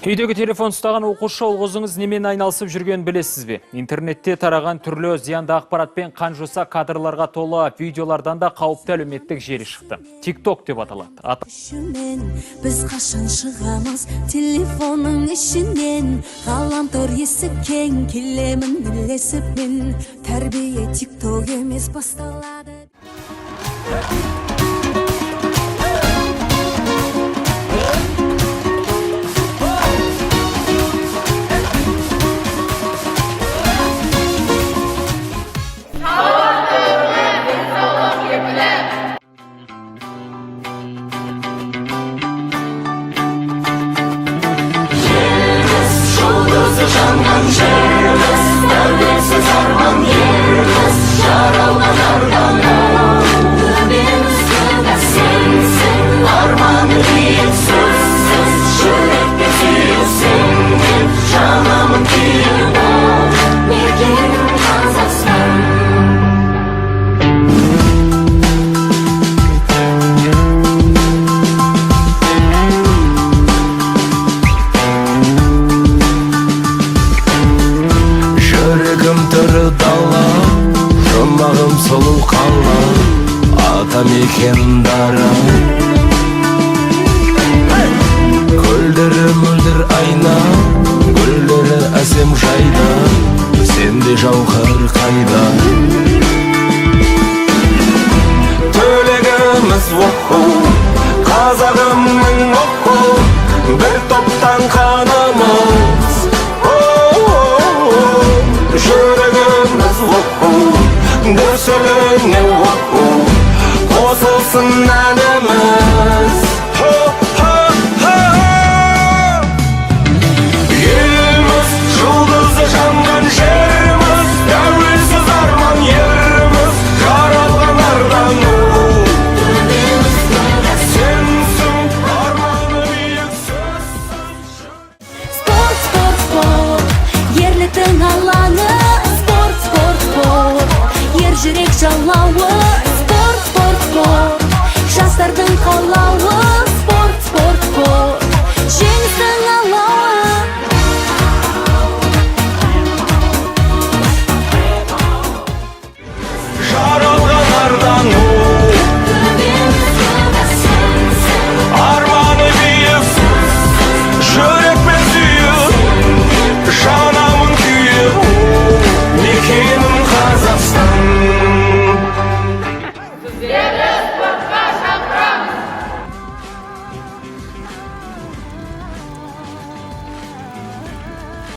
Үйдегі телефон ұстаған оқушы ұл-қызыңыз немен айналысып жүргенін білесіз бе? Интернетте тараған түрлі зиянды ақпаратпен қан-жоса кадрларға толы видеолардан да қауіпті әлеуметтік желі шықты. TikTok деп аталады. Біз қашан шығамыз телефонның ішінен, ғаламтор есік кең, келемін ілесіп мен, тәрбие TikTok емес басталады. Жанған жеріміз, тәуелсіз арман еріміз, жаралған арман төбемізді сенсің, арманы биік сөзсіз, жүректе сүйесің деп, жанамын күйіп ол, мекен Қазақстан. Дала, жұмағым сұлу қала, атамекен дара. Көлдері мөлдір айна, гүлдері әсем жайда, сенде жауһар қайда. Төлегіміз оқу, қазағымның оқу, бір топтан қанымыз. Жүрегіміз оқу, дүрсіліне оқу, қосылсын әніміз. Еліміз, жұлдызы жанған жеріміз, тәуелсіз арман еріміз, жаралған ардану төбемізді сенсің, арманы биік сөзсіз. Спорт, спорт, спорт, ерліктің алаңы. Ер жүрек жалауы, спорт, спорт, спорт, жастардың қалауы.